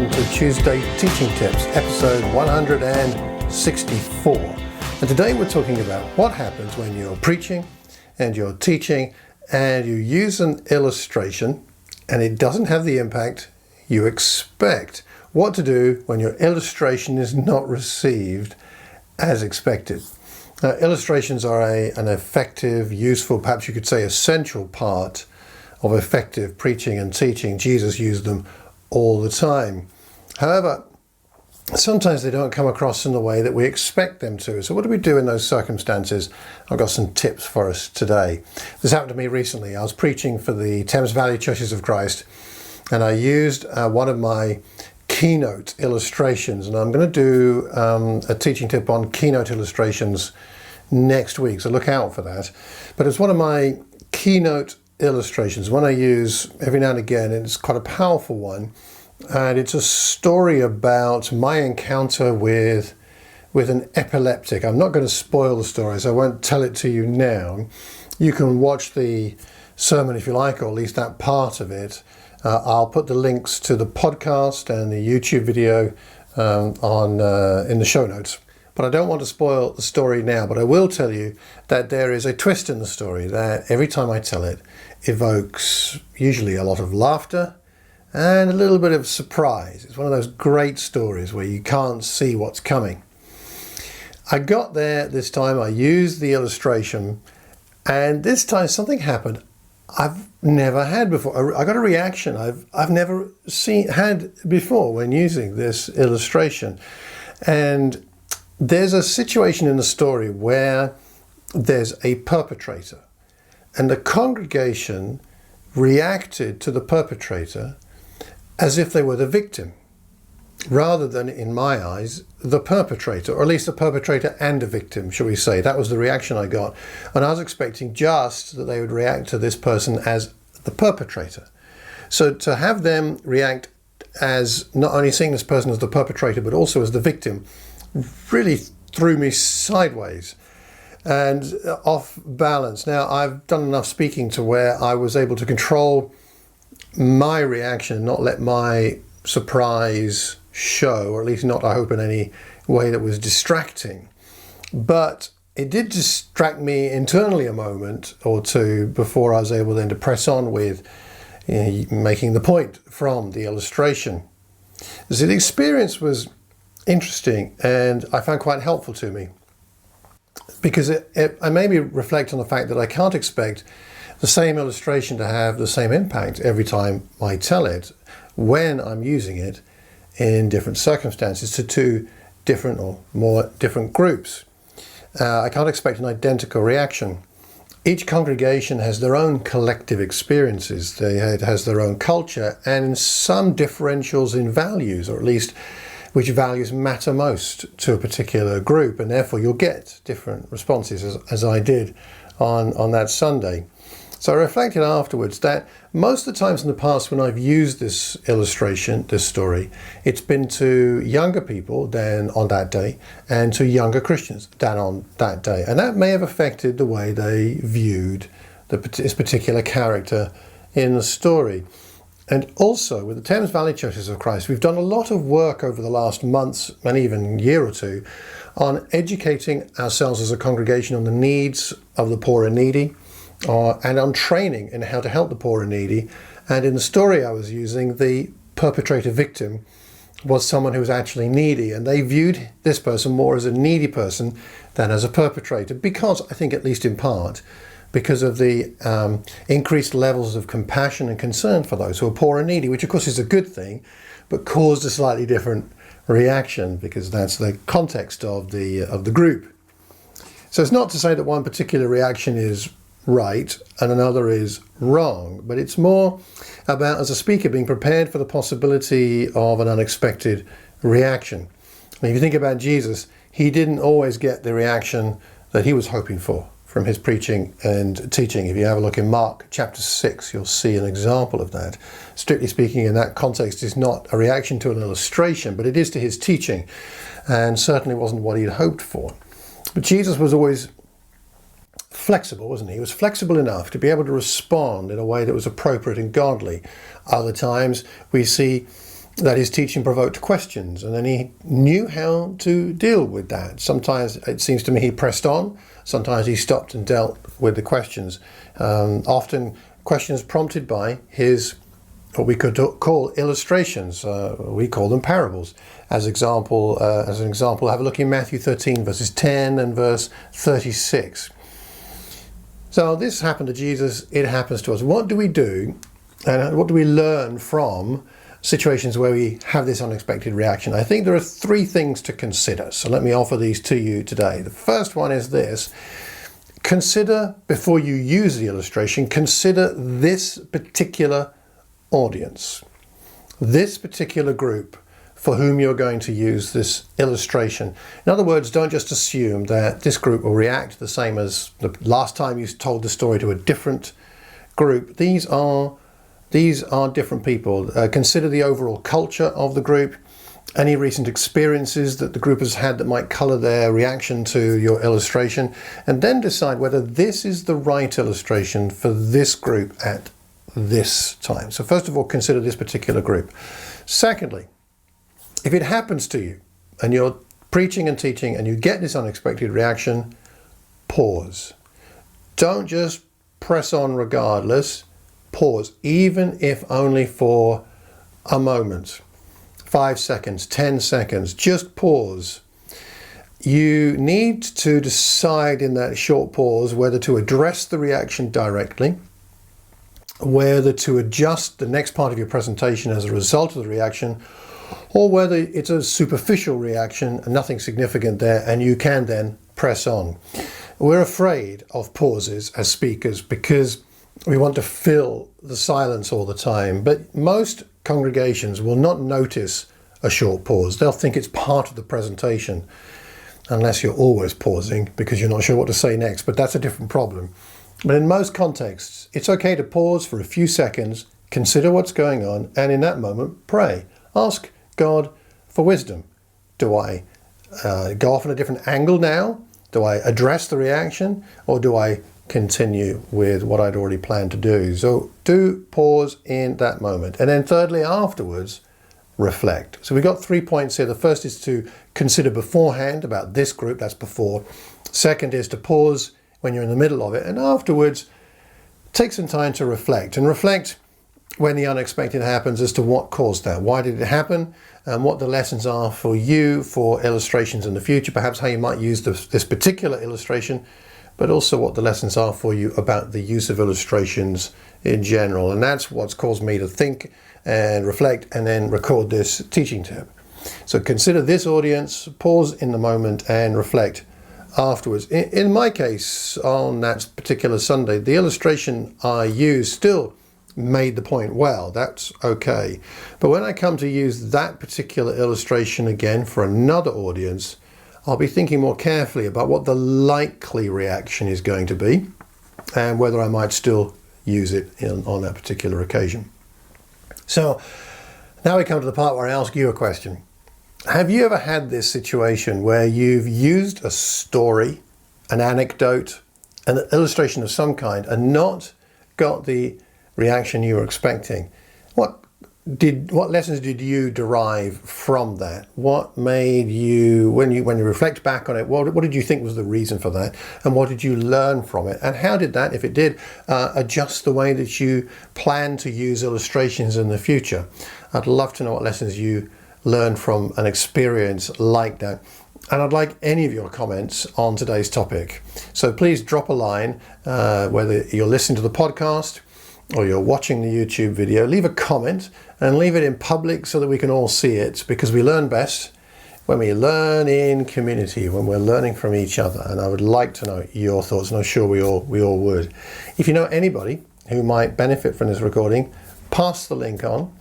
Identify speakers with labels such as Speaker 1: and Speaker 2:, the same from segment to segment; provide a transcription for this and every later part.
Speaker 1: welcome to Tuesday Teaching Tips, episode 164. And today we're talking about what happens when you're preaching and you're teaching and you use an illustration and it doesn't have the impact you expect. What to do when your illustration is not received as expected. Illustrations are an effective, useful, perhaps you could say essential part of effective preaching and teaching. Jesus used them all the time. However, sometimes they don't come across in the way that we expect them to. So what do we do in those circumstances? I've got some tips for us today. This happened to me recently. I was preaching for the Thames Valley Churches of Christ, and I used one of my Keynote illustrations, and I'm going to do a teaching tip on Keynote illustrations next week, so look out for that. But it's one of my Keynote illustrations, one I use every now and again, and it's quite a powerful one, and it's a story about my encounter with an epileptic. I'm not going to spoil the story, so I won't tell it to you now. You can watch the sermon if you like, or at least that part of it. I'll put the links to the podcast and the YouTube video in the show notes. But I don't want to spoil the story now, but I will tell you that there is a twist in the story that every time I tell it evokes usually a lot of laughter and a little bit of surprise. It's one of those great stories where you can't see what's coming. I got there this time, I used the illustration, and this time something happened I've never had before. I got a reaction I've never had before when using this illustration. And there's a situation in the story where there's a perpetrator, and the congregation reacted to the perpetrator as if they were the victim, rather than, in my eyes, the perpetrator, or at least the perpetrator and a victim, shall we say. That was the reaction I got. And I was expecting just that they would react to this person as the perpetrator. So to have them react as not only seeing this person as the perpetrator, but also as the victim, really threw me sideways and off balance. Now, I've done enough speaking to where I was able to control my reaction, not let my surprise show, or at least not, I hope, in any way that was distracting. But it did distract me internally a moment or two before I was able then to press on with making the point from the illustration. So the experience was interesting, and I found quite helpful to me, because I made me reflect on the fact that I can't expect the same illustration to have the same impact every time I tell it when I'm using it in different circumstances to two different or more different groups. I can't expect an identical reaction. Each congregation has their own collective experiences. It has their own culture and some differentials in values, or at least which values matter most to a particular group, and therefore you'll get different responses, as I did on that Sunday. So I reflected afterwards that most of the times in the past when I've used this illustration, this story, it's been to younger people than on that day, and to younger Christians than on that day. And that may have affected the way they viewed this particular character in the story. And also, with the Thames Valley Churches of Christ, we've done a lot of work over the last months and even year or two on educating ourselves as a congregation on the needs of the poor and needy, and on training in how to help the poor and needy. And in the story I was using, the perpetrator victim was someone who was actually needy, and they viewed this person more as a needy person than as a perpetrator, because, I think at least in part, because of the increased levels of compassion and concern for those who are poor and needy, which of course is a good thing, but caused a slightly different reaction because that's the context of the group. So it's not to say that one particular reaction is right and another is wrong, but it's more about, as a speaker, being prepared for the possibility of an unexpected reaction. I mean, if you think about Jesus, he didn't always get the reaction that he was hoping for from his preaching and teaching. If you have a look in Mark chapter 6, you'll see an example of that. Strictly speaking, in that context, is not a reaction to an illustration, but it is to his teaching, and certainly wasn't what he had hoped for. But Jesus was always flexible, wasn't he? He was flexible enough to be able to respond in a way that was appropriate and godly. Other times we see that his teaching provoked questions, and then he knew how to deal with that. Sometimes it seems to me he pressed on, sometimes he stopped and dealt with the questions. Often questions prompted by his, what we could call illustrations. We call them parables. As an example, have a look in Matthew 13, verses 10 and verse 36. So this happened to Jesus, it happens to us. What do we do, and what do we learn from situations where we have this unexpected reaction? I think there are three things to consider. So let me offer these to you today. The first one is this. Consider, before you use the illustration, consider this particular audience, this particular group for whom you're going to use this illustration. In other words, don't just assume that this group will react the same as the last time you told the story to a different group. These are different people. Consider the overall culture of the group, any recent experiences that the group has had that might color their reaction to your illustration, and then decide whether this is the right illustration for this group at this time. So first of all, consider this particular group. Secondly, if it happens to you and you're preaching and teaching and you get this unexpected reaction, pause. Don't just press on regardless. Pause, even if only for a moment, 5 seconds, 10 seconds, just pause. You need to decide in that short pause whether to address the reaction directly, whether to adjust the next part of your presentation as a result of the reaction, or whether it's a superficial reaction and nothing significant there and you can then press on. We're afraid of pauses as speakers because we want to fill the silence all the time, but most congregations will not notice a short pause. They'll think it's part of the presentation, unless you're always pausing because you're not sure what to say next, but that's a different problem. But in most contexts, it's okay to pause for a few seconds, consider what's going on, and in that moment, pray. Ask God for wisdom. Do I go off on a different angle now? Do I address the reaction, or do I continue with what I'd already planned to do? So do pause in that moment. And then thirdly, afterwards, reflect. So we've got 3 points here. The first is to consider beforehand about this group, that's before. Second is to pause when you're in the middle of it. And afterwards, take some time to reflect. And reflect when the unexpected happens as to what caused that. Why did it happen? And what the lessons are for you for illustrations in the future. Perhaps how you might use this particular illustration, but also what the lessons are for you about the use of illustrations in general. And that's what's caused me to think and reflect and then record this teaching tip. So consider this audience, pause in the moment and reflect afterwards. In my case, on that particular Sunday, the illustration I used still made the point well. That's okay. But when I come to use that particular illustration again for another audience, I'll be thinking more carefully about what the likely reaction is going to be and whether I might still use it on that particular occasion. So now we come to the part where I ask you a question. Have you ever had this situation where you've used a story, an anecdote, an illustration of some kind and not got the reaction you were expecting? What lessons did you derive from that? What made you, when you reflect back on it, what did you think was the reason for that? And what did you learn from it? And how did that, if it did, adjust the way that you plan to use illustrations in the future? I'd love to know what lessons you learned from an experience like that. And I'd like any of your comments on today's topic. So please drop a line, whether you're listening to the podcast or you're watching the YouTube video, leave a comment and leave it in public so that we can all see it, because we learn best when we learn in community, when we're learning from each other. And I would like to know your thoughts, and I'm sure we all would. If you know anybody who might benefit from this recording, pass the link on,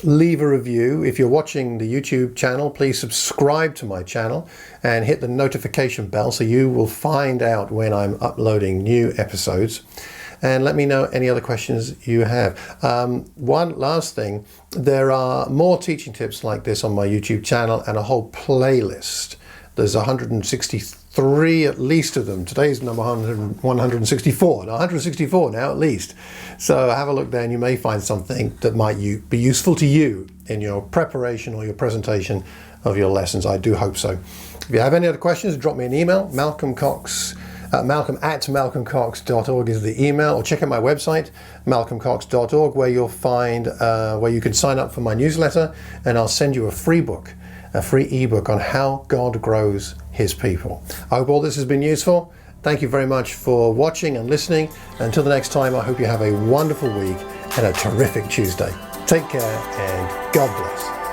Speaker 1: leave a review. If you're watching the YouTube channel, please subscribe to my channel and hit the notification bell so you will find out when I'm uploading new episodes. And let me know any other questions you have. One last thing, there are more teaching tips like this on my YouTube channel and a whole playlist. There's 163 at least of them. Today's number 164. Now 164 now at least. So have a look there and you may find something that might be useful to you in your preparation or your presentation of your lessons. I do hope so. If you have any other questions, drop me an email. Malcolm@malcolmcox.org is the email, or check out my website, malcolmcox.org, where you'll find where you can sign up for my newsletter, and I'll send you a free book, a free ebook on how God grows his people. I hope all this has been useful. Thank you very much for watching and listening. Until the next time, I hope you have a wonderful week and a terrific Tuesday. Take care and God bless.